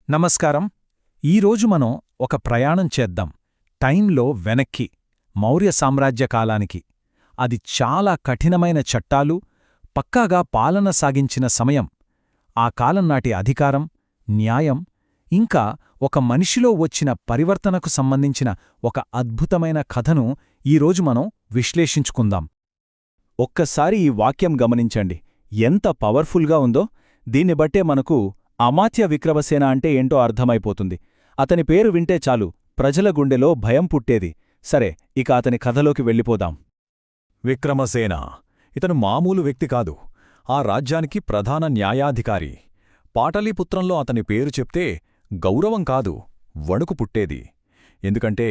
నమస్కారం. ఈరోజు మనం ఒక ప్రయాణం చేద్దాం టైంలో వెనక్కి, మౌర్య సామ్రాజ్య కాలానికి. అది చాలా కఠినమైన చట్టాలు, పక్కాగా పాలన సాగించిన సమయం. ఆ కాలం నాటి అధికారం, న్యాయం, ఇంకా ఒక మనిషిలో వచ్చిన పరివర్తనకు సంబంధించిన ఒక అద్భుతమైన కథను ఈరోజు మనం విశ్లేషించుకుందాం. ఒక్కసారి ఈ వాక్యం గమనించండి, ఎంత పవర్ఫుల్గా ఉందో. దీన్ని బట్టే మనకు అమాత్య విక్రమసేన అంటే ఏంటో అర్థమైపోతుంది. అతని పేరు వింటే చాలు ప్రజల గుండెలో భయం పుట్టేది. సరే, ఇక అతని కథలోకి వెళ్ళిపోదాం. విక్రమసేన ఇతను మామూలు వ్యక్తి కాదు. ఆ రాజ్యానికి ప్రధాన న్యాయాధికారి. పాటలీపుత్రంలో అతని పేరు చెప్తే గౌరవం కాదు, వణుకు పుట్టేది. ఎందుకంటే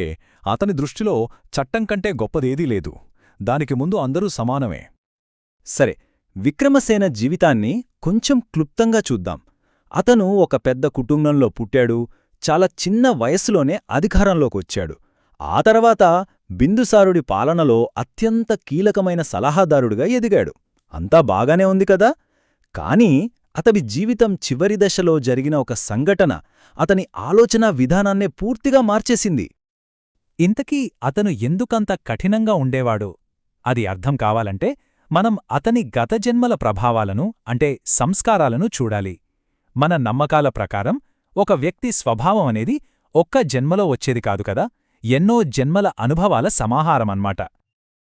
అతని దృష్టిలో చట్టం కంటే గొప్పదేదీ లేదు. దానికి ముందు అందరూ సమానమే. సరే, విక్రమసేన జీవితాన్ని కొంచెం క్లుప్తంగా చూద్దాం. అతను ఒక పెద్ద కుటుంబంలో పుట్టాడు, చాలా చిన్న వయస్సులోనే అధికారంలోకొచ్చాడు. ఆ తర్వాత బిందుసారుడి పాలనలో అత్యంత కీలకమైన సలహాదారుడిగా ఎదిగాడు. అంతా బాగానే ఉంది కదా. కాని అతని జీవితం చివరి దశలో జరిగిన ఒక సంఘటన అతని ఆలోచనా విధానాన్నే పూర్తిగా మార్చేసింది. ఇంతకీ అతను ఎందుకంత కఠినంగా ఉండేవాడు? అది అర్థం కావాలంటే మనం అతని గత జన్మల ప్రభావాలను, అంటే సంస్కారాలను చూడాలి. మన నమ్మకాల ప్రకారం ఒక వ్యక్తి స్వభావం అనేది ఒక్క జన్మలో వచ్చేది కాదు కదా, ఎన్నో జన్మల అనుభవాల సమాహారమన్మాట.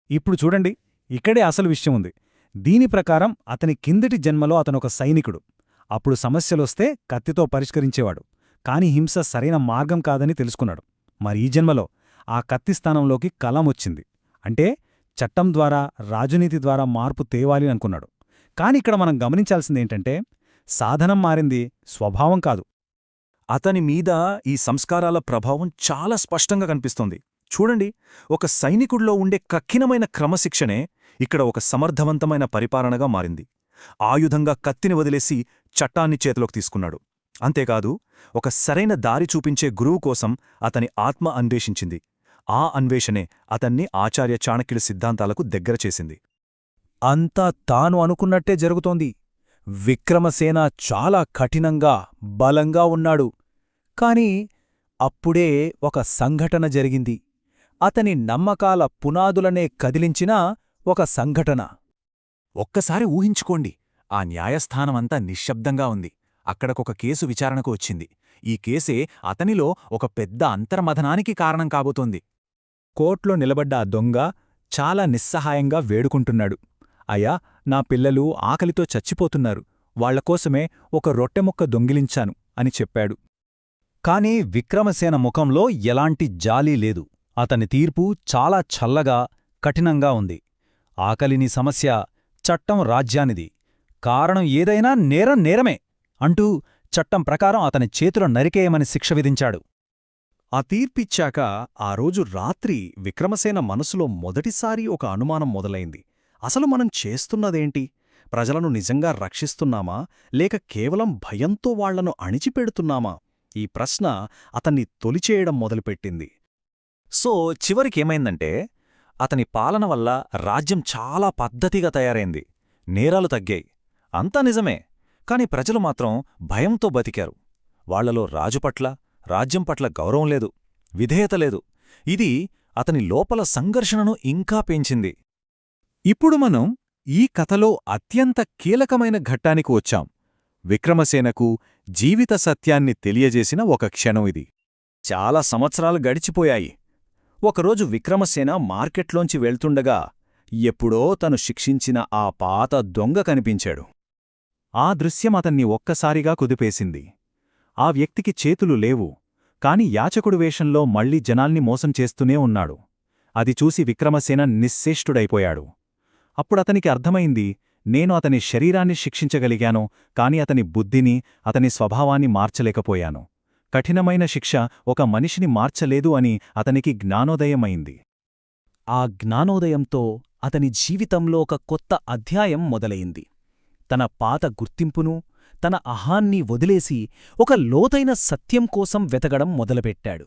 ఇప్పుడు చూడండి, ఇక్కడే అసలు విషయం ఉంది. దీని ప్రకారం అతని కిందటి జన్మలో అతనొక సైనికుడు. అప్పుడు సమస్యలొస్తే కత్తితో పరిష్కరించేవాడు. కాని హింస సరైన మార్గం కాదని తెలుసుకున్నాడు. మరి ఈ జన్మలో ఆ కత్తి స్థానంలోకి కలం వచ్చింది. అంటే చట్టం ద్వారా, రాజనీతి ద్వారా మార్పు తేవాలి అనుకున్నాడు. కాని ఇక్కడ మనం గమనించాల్సిందేంటంటే సాధనం మారింది, స్వభావం కాదు. అతని మీద ఈ సంస్కారాల ప్రభావం చాలా స్పష్టంగా కనిపిస్తోంది. చూడండి, ఒక సైనికుడిలో ఉండే కఠినమైన క్రమశిక్షణే ఇక్కడ ఒక సమర్థవంతమైన పరిపాలనగా మారింది. ఆయుధంగా కత్తిని వదిలేసి చట్టాన్ని చేతిలోకి తీసుకున్నాడు. అంతేకాదు, ఒక సరైన దారి చూపించే గురువు కోసం అతని ఆత్మ అన్వేషించింది. ఆ అన్వేషణే అతన్ని ఆచార్య చాణక్యుడి సిద్ధాంతాలకు దగ్గర చేసింది. అంతా తాను అనుకున్నట్టే జరుగుతోంది. విక్రమసేన చాలా కఠినంగా, బలంగా ఉన్నాడు. కాని అప్పుడే ఒక సంఘటన జరిగింది. అతని నమ్మకాల పునాదులనే కదిలించిన ఒక సంఘటన. ఒక్కసారి ఊహించుకోండి, ఆ న్యాయస్థానమంతా నిశ్శబ్దంగా ఉంది. అక్కడకొక కేసు విచారణకు వచ్చింది. ఈ కేసే అతనిలో ఒక పెద్ద అంతర్మథనానికి కారణం కాబోతోంది. కోర్టులో నిలబడ్డ ఆ దొంగ చాలా నిస్సహాయంగా వేడుకుంటున్నాడు. అయ్యా, నా పిల్లలు ఆకలితో చచ్చిపోతున్నారు, వాళ్లకోసమే ఒక రొట్టెముక్క దొంగిలించాను అని చెప్పాడు. కాని విక్రమసేన ముఖంలో ఎలాంటి జాలీ లేదు. అతని తీర్పు చాలా చల్లగా, కఠినంగా ఉంది. ఆకలిని సమస్య, చట్టం రాజ్యానిది. కారణం ఏదైనా నేరం నేరమే అంటూ చట్టం ప్రకారం అతని చేతులు నరికేయమని శిక్ష విధించాడు. ఆ తీర్పిచ్చాక ఆ రోజు రాత్రి విక్రమసేన మనసులో మొదటిసారి ఒక అనుమానం మొదలైంది. అసలు మనం చేస్తున్నదేంటి? ప్రజలను నిజంగా రక్షిస్తున్నామా, లేక కేవలం భయంతో వాళ్లను అణిచిపెడుతున్నామా? ఈ ప్రశ్న అతన్ని తొలిచేయడం మొదలుపెట్టింది. సో చివరికేమైందంటే, అతని పాలన వల్ల రాజ్యం చాలా పద్ధతిగా తయారైంది. నేరాలు తగ్గాయి. అంతా నిజమే. కాని ప్రజలు మాత్రం భయంతో బతికారు. వాళ్లలో రాజుపట్ల, రాజ్యం పట్ల గౌరవం లేదు, విధేయత లేదు. ఇది అతని లోపల సంఘర్షణను ఇంకా పెంచింది. ఇప్పుడు మనం ఈ కథలో అత్యంత కీలకమైన ఘట్టానికి వచ్చాం. విక్రమసేనకు జీవిత సత్యాన్ని తెలియజేసిన ఒక క్షణం ఇది. చాలా సంవత్సరాలు గడిచిపోయాయి. ఒకరోజు విక్రమసేన మార్కెట్లోంచి వెళ్తుండగా ఎప్పుడో తను శిక్షించిన ఆ పాత దొంగ కనిపించాడు. ఆ దృశ్యం అతన్ని ఒక్కసారిగా కుదిపేసింది. ఆ వ్యక్తికి చేతులు లేవు, కాని యాచకుడు వేషంలో మళ్లీ జనాల్ని మోసం చేస్తూనే ఉన్నాడు. అది చూసి విక్రమసేన నిశ్శేష్టుడైపోయాడు. అప్పుడతనికి అర్థమైంది, నేను అతని శరీరాన్ని శిక్షించగలిగాను, కాని అతని బుద్ధిని, అతని స్వభావాన్ని మార్చలేకపోయాను. కఠినమైన శిక్ష ఒక మనిషిని మార్చలేదు అని అతనికి జ్ఞానోదయమైంది. ఆ జ్ఞానోదయంతో అతని జీవితంలో ఒక కొత్త అధ్యాయం మొదలయింది. తన పాత గుర్తింపును, తన అహాన్ని వదిలేసి ఒక లోతైన సత్యం కోసం వెతకడం మొదలుపెట్టాడు.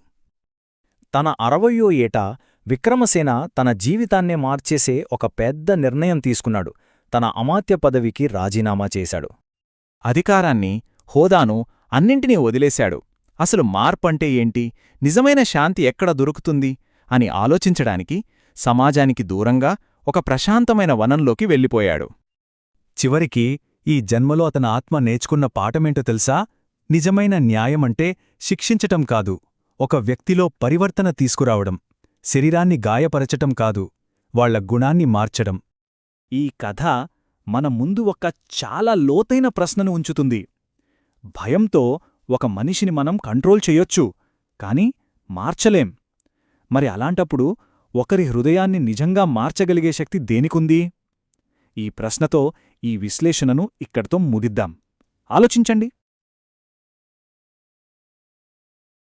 తన 60వ ఏట విక్రమసేన తన జీవితాన్నే మార్చేసే ఒక పెద్ద నిర్ణయం తీసుకున్నాడు. తన అమాత్య పదవికి రాజీనామా చేశాడు. అధికారాన్ని, హోదాను అన్నింటినీ వదిలేశాడు. అసలు మార్పంటే ఏంటి, నిజమైన శాంతి ఎక్కడ దొరుకుతుంది అని ఆలోచించడానికి సమాజానికి దూరంగా ఒక ప్రశాంతమైన వనంలోకి వెళ్ళిపోయాడు. చివరికి ఈ జన్మలో అతని ఆత్మ నేర్చుకున్న పాఠమేంటో తెలుసా? నిజమైన న్యాయమంటే శిక్షించటం కాదు, ఒక వ్యక్తిలో పరివర్తన తీసుకురావడం, శరీరాన్ని గాయపరచటం కాదు, వాళ్ల గుణాన్ని మార్చడం. ఈ కథ మన ముందు ఒక చాలా లోతైన ప్రశ్నను ఉంచుతుంది. భయంతో ఒక మనిషిని మనం కంట్రోల్ చెయ్యొచ్చు, కాని మార్చలేం. మరి అలాంటప్పుడు ఒకరి హృదయాన్ని నిజంగా మార్చగలిగే శక్తి దేనికుంది? ఈ ప్రశ్నతో ఈ విశ్లేషణను ఇక్కడితో ముగిద్దాం. ఆలోచించండి.